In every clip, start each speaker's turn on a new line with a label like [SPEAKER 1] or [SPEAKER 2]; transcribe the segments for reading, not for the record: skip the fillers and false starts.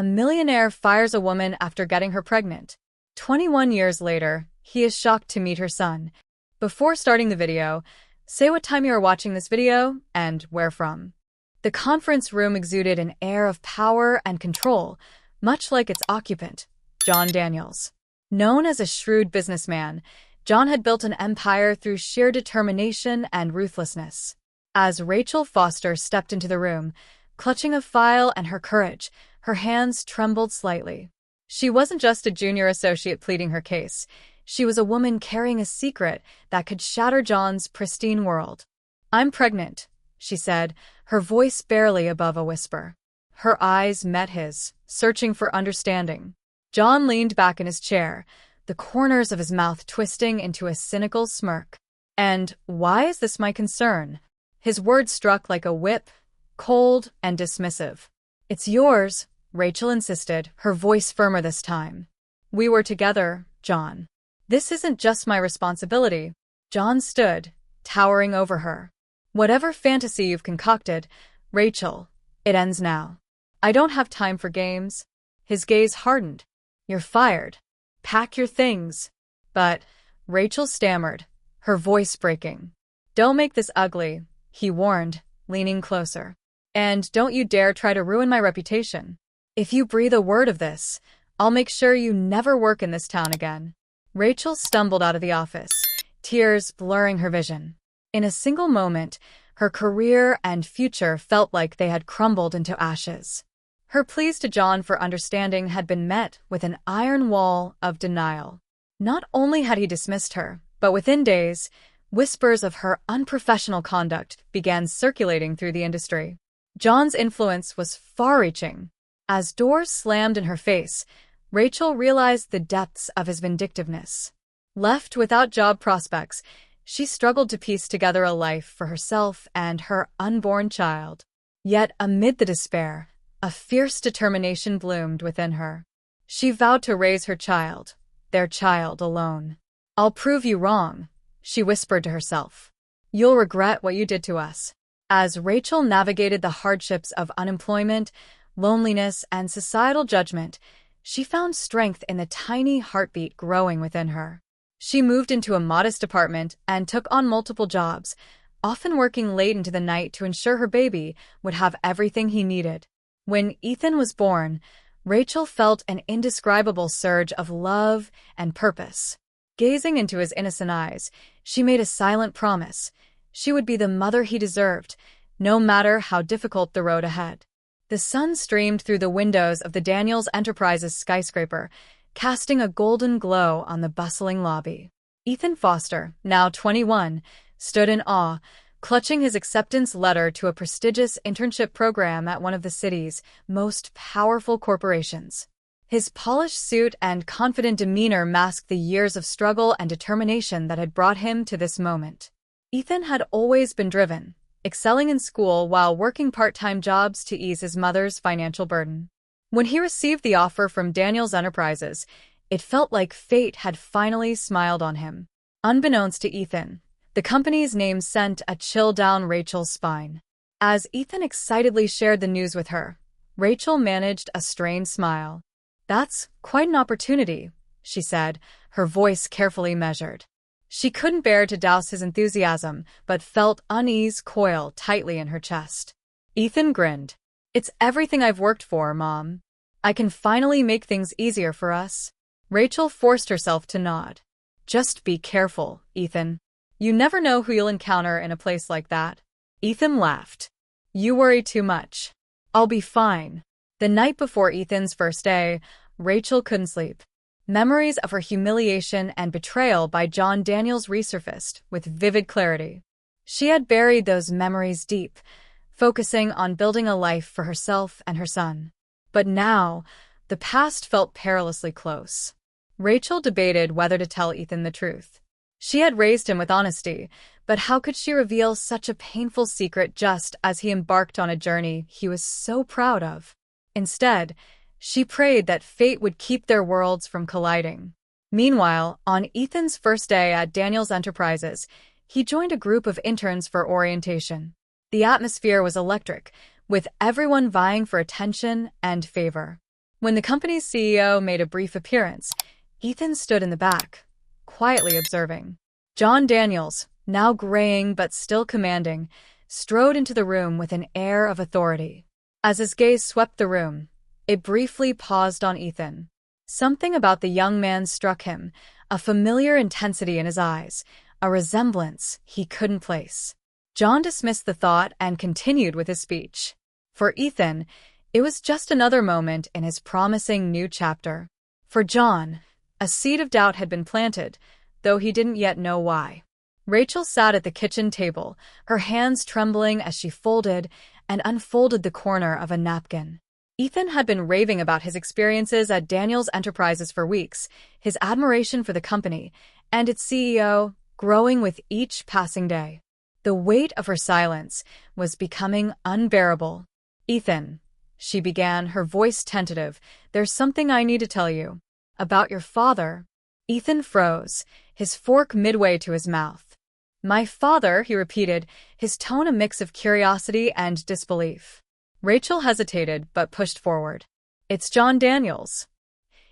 [SPEAKER 1] A millionaire fires a woman after getting her pregnant. 21 years later, he is shocked to meet her son. Before starting the video, say what time you are watching this video and where from. The conference room exuded an air of power and control, much like its occupant, John Daniels. Known as a shrewd businessman, John had built an empire through sheer determination and ruthlessness. As Rachel Foster stepped into the room, clutching a file and her courage, her hands trembled slightly. She wasn't just a junior associate pleading her case. She was a woman carrying a secret that could shatter John's pristine world. "I'm pregnant," she said, her voice barely above a whisper. Her eyes met his, searching for understanding. John leaned back in his chair, the corners of his mouth twisting into a cynical smirk. "And why is this my concern?" His words struck like a whip, cold and dismissive. "It's yours," Rachel insisted, her voice firmer this time. "We were together, John. This isn't just my responsibility." John stood, towering over her. "Whatever fantasy you've concocted, Rachel, it ends now. I don't have time for games." His gaze hardened. "You're fired. Pack your things." But Rachel stammered, her voice breaking. "Don't make this ugly," he warned, leaning closer. "And don't you dare try to ruin my reputation. If you breathe a word of this, I'll make sure you never work in this town again." Rachel stumbled out of the office, tears blurring her vision. In a single moment, her career and future felt like they had crumbled into ashes. Her pleas to John for understanding had been met with an iron wall of denial. Not only had he dismissed her, but within days, whispers of her unprofessional conduct began circulating through the industry. John's influence was far-reaching. As doors slammed in her face, Rachel realized the depths of his vindictiveness. Left without job prospects, she struggled to piece together a life for herself and her unborn child. Yet amid the despair, a fierce determination bloomed within her. She vowed to raise her child, their child alone. "I'll prove you wrong," she whispered to herself. "You'll regret what you did to us." As Rachel navigated the hardships of unemployment, loneliness, and societal judgment, she found strength in the tiny heartbeat growing within her. She moved into a modest apartment and took on multiple jobs, often working late into the night to ensure her baby would have everything he needed. When Ethan was born, Rachel felt an indescribable surge of love and purpose. Gazing into his innocent eyes, she made a silent promise. She would be the mother he deserved, no matter how difficult the road ahead. The sun streamed through the windows of the Daniels Enterprises skyscraper, casting a golden glow on the bustling lobby. Ethan Foster, now 21, stood in awe, clutching his acceptance letter to a prestigious internship program at one of the city's most powerful corporations. His polished suit and confident demeanor masked the years of struggle and determination that had brought him to this moment. Ethan had always been driven, excelling in school while working part-time jobs to ease his mother's financial burden. When he received the offer from Daniels Enterprises, it felt like fate had finally smiled on him. Unbeknownst to Ethan, the company's name sent a chill down Rachel's spine. As Ethan excitedly shared the news with her, Rachel managed a strained smile. "That's quite an opportunity," she said, her voice carefully measured. She couldn't bear to douse his enthusiasm, but felt unease coil tightly in her chest. Ethan grinned. "It's everything I've worked for, Mom. I can finally make things easier for us." Rachel forced herself to nod. "Just be careful, Ethan. You never know who you'll encounter in a place like that." Ethan laughed. "You worry too much. I'll be fine." The night before Ethan's first day, Rachel couldn't sleep. Memories of her humiliation and betrayal by John Daniels resurfaced with vivid clarity. She had buried those memories deep, focusing on building a life for herself and her son. But now, the past felt perilously close. Rachel debated whether to tell Ethan the truth. She had raised him with honesty, but how could she reveal such a painful secret just as he embarked on a journey he was so proud of? Instead, she prayed that fate would keep their worlds from colliding. Meanwhile, on Ethan's first day at Daniels Enterprises, he joined a group of interns for orientation. The atmosphere was electric, with everyone vying for attention and favor. When the company's CEO made a brief appearance, Ethan stood in the back, quietly observing. John Daniels, now graying but still commanding, strode into the room with an air of authority. As his gaze swept the room, it briefly paused on Ethan. Something about the young man struck him, a familiar intensity in his eyes, a resemblance he couldn't place. John dismissed the thought and continued with his speech. For Ethan, it was just another moment in his promising new chapter. For John, a seed of doubt had been planted, though he didn't yet know why. Rachel sat at the kitchen table, her hands trembling as she folded and unfolded the corner of a napkin. Ethan had been raving about his experiences at Daniels Enterprises for weeks, his admiration for the company and its CEO growing with each passing day. The weight of her silence was becoming unbearable. "Ethan," she began, her voice tentative, "there's something I need to tell you. About your father." Ethan froze, his fork midway to his mouth. "My father," he repeated, his tone a mix of curiosity and disbelief. Rachel hesitated but pushed forward. "It's John Daniels.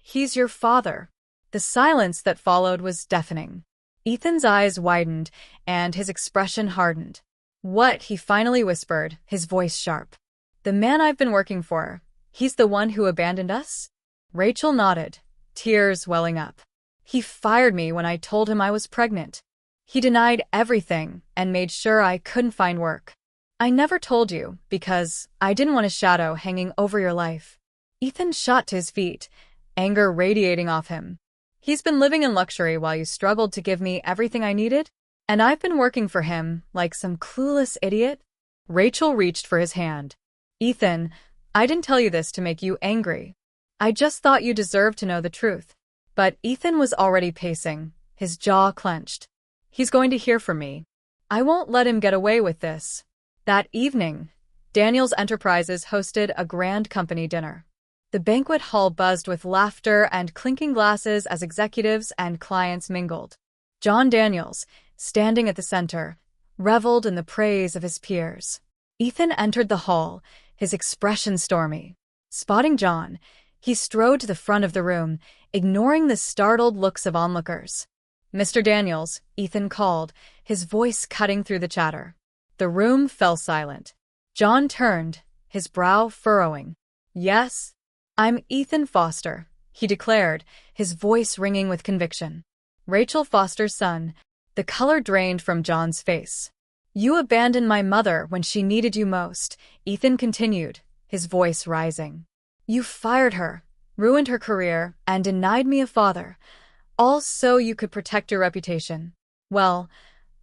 [SPEAKER 1] He's your father." The silence that followed was deafening. Ethan's eyes widened and his expression hardened. "What?" he finally whispered, his voice sharp. "The man I've been working for. He's the one who abandoned us?" Rachel nodded, tears welling up. "He fired me when I told him I was pregnant. He denied everything and made sure I couldn't find work. I never told you because I didn't want a shadow hanging over your life." Ethan shot to his feet, anger radiating off him. "He's been living in luxury while you struggled to give me everything I needed? And I've been working for him like some clueless idiot?" Rachel reached for his hand. "Ethan, I didn't tell you this to make you angry. I just thought you deserved to know the truth." But Ethan was already pacing, his jaw clenched. "He's going to hear from me. I won't let him get away with this." That evening, Daniels Enterprises hosted a grand company dinner. The banquet hall buzzed with laughter and clinking glasses as executives and clients mingled. John Daniels, standing at the center, reveled in the praise of his peers. Ethan entered the hall, his expression stormy. Spotting John, he strode to the front of the room, ignoring the startled looks of onlookers. "Mr. Daniels," Ethan called, his voice cutting through the chatter. The room fell silent. John turned, his brow furrowing. "Yes? I'm Ethan Foster," he declared, his voice ringing with conviction. "Rachel Foster's son." The color drained from John's face. "You abandoned my mother when she needed you most," Ethan continued, his voice rising. "You fired her, ruined her career, and denied me a father, all so you could protect your reputation. Well,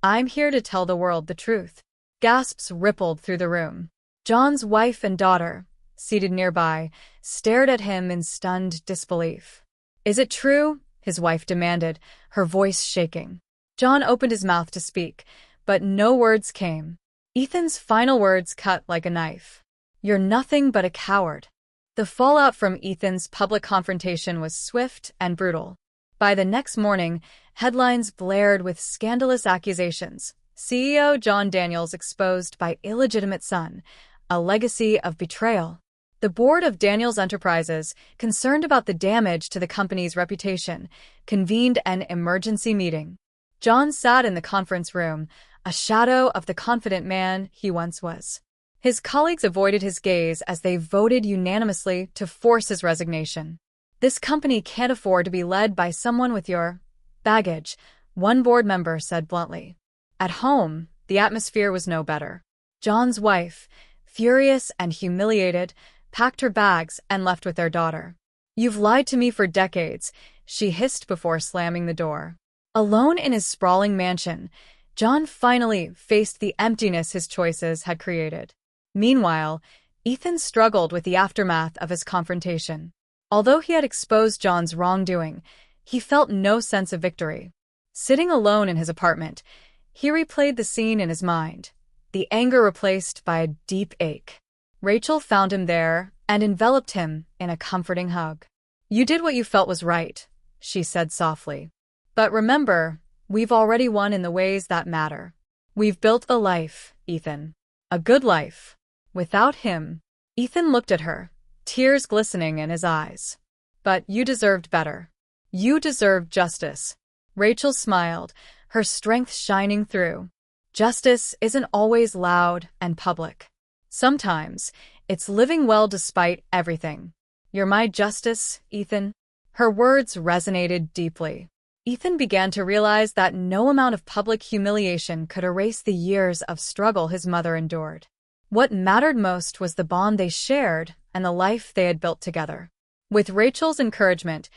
[SPEAKER 1] I'm here to tell the world the truth." Gasps rippled through the room. John's wife and daughter, seated nearby, stared at him in stunned disbelief. "Is it true?" his wife demanded, her voice shaking. John opened his mouth to speak, but no words came. Ethan's final words cut like a knife. "You're nothing but a coward." The fallout from Ethan's public confrontation was swift and brutal. By the next morning, headlines blared with scandalous accusations. CEO John Daniels exposed by illegitimate son, a legacy of betrayal. The board of Daniels Enterprises, concerned about the damage to the company's reputation, convened an emergency meeting. John sat in the conference room, a shadow of the confident man he once was. His colleagues avoided his gaze as they voted unanimously to force his resignation. "This company can't afford to be led by someone with your baggage," one board member said bluntly. At home, the atmosphere was no better. John's wife, furious and humiliated, packed her bags and left with their daughter. "You've lied to me for decades," she hissed before slamming the door. Alone in his sprawling mansion, John finally faced the emptiness his choices had created. Meanwhile, Ethan struggled with the aftermath of his confrontation. Although he had exposed John's wrongdoing, he felt no sense of victory. Sitting alone in his apartment, he replayed the scene in his mind, the anger replaced by a deep ache. Rachel found him there and enveloped him in a comforting hug. "You did what you felt was right," she said softly. "But remember, we've already won in the ways that matter. We've built a life, Ethan. A good life. Without him." Ethan looked at her, tears glistening in his eyes. But you deserved better. You deserved justice. Rachel smiled, her strength shining through. Justice isn't always loud and public. Sometimes, it's living well despite everything. You're my justice, Ethan. Her words resonated deeply. Ethan began to realize that no amount of public humiliation could erase the years of struggle his mother endured. What mattered most was the bond they shared and the life they had built together. With Rachel's encouragement,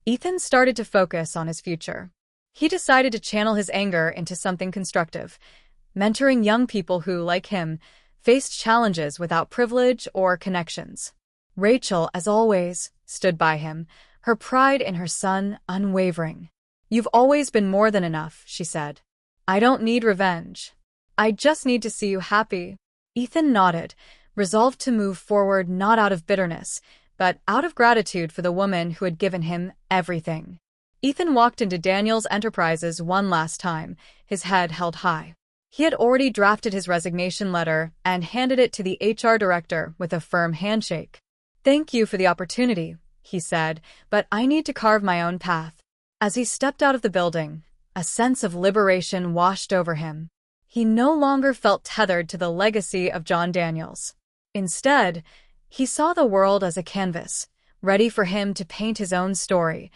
[SPEAKER 1] Ethan started to focus on his future. He decided to channel his anger into something constructive, mentoring young people who, like him, faced challenges without privilege or connections. Rachel, as always, stood by him, her pride in her son unwavering. "You've always been more than enough," she said. "I don't need revenge. I just need to see you happy." Ethan nodded, resolved to move forward not out of bitterness, but out of gratitude for the woman who had given him everything. Ethan walked into Daniel's Enterprises one last time, his head held high. He had already drafted his resignation letter and handed it to the HR director with a firm handshake. "Thank you for the opportunity," he said, "but I need to carve my own path." As he stepped out of the building, a sense of liberation washed over him. He no longer felt tethered to the legacy of John Daniels. Instead, he saw the world as a canvas, ready for him to paint his own story,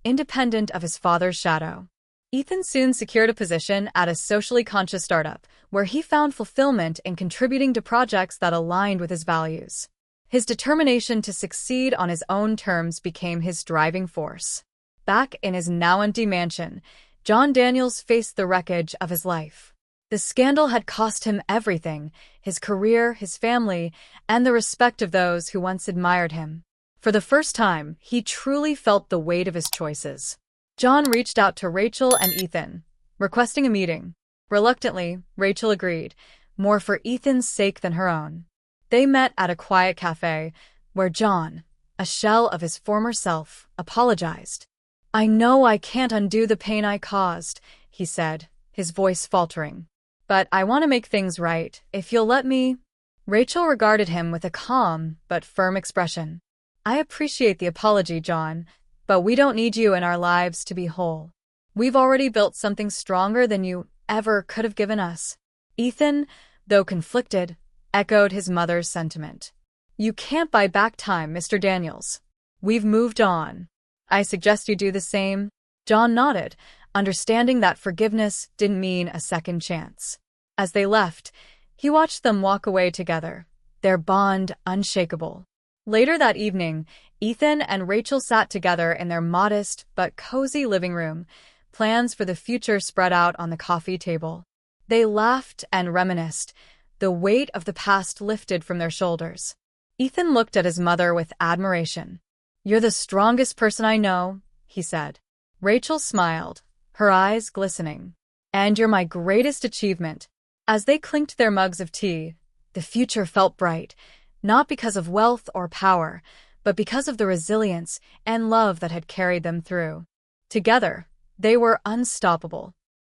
[SPEAKER 1] independent of his father's shadow. Ethan soon secured a position at a socially conscious startup, where he found fulfillment in contributing to projects that aligned with his values. His determination to succeed on his own terms became his driving force. Back in his now-empty mansion, John Daniels faced the wreckage of his life. The scandal had cost him everything: his career, his family, and the respect of those who once admired him. For the first time, he truly felt the weight of his choices. John reached out to Rachel and Ethan, requesting a meeting. Reluctantly, Rachel agreed, more for Ethan's sake than her own. They met at a quiet cafe, where John, a shell of his former self, apologized. "I know I can't undo the pain I caused," he said, his voice faltering. "But I want to make things right, if you'll let me." Rachel regarded him with a calm but firm expression. "I appreciate the apology, John, but we don't need you in our lives to be whole. We've already built something stronger than you ever could have given us." Ethan, though conflicted, echoed his mother's sentiment. "You can't buy back time, Mr. Daniels. We've moved on. I suggest you do the same." John nodded, understanding that forgiveness didn't mean a second chance. As they left, he watched them walk away together, their bond unshakable. Later that evening, Ethan and Rachel sat together in their modest but cozy living room, plans for the future spread out on the coffee table. They laughed and reminisced, the weight of the past lifted from their shoulders. Ethan looked at his mother with admiration. "You're the strongest person I know," he said. Rachel smiled, her eyes glistening. "And you're my greatest achievement." As they clinked their mugs of tea, the future felt bright, not because of wealth or power, but because of the resilience and love that had carried them through. Together, they were unstoppable.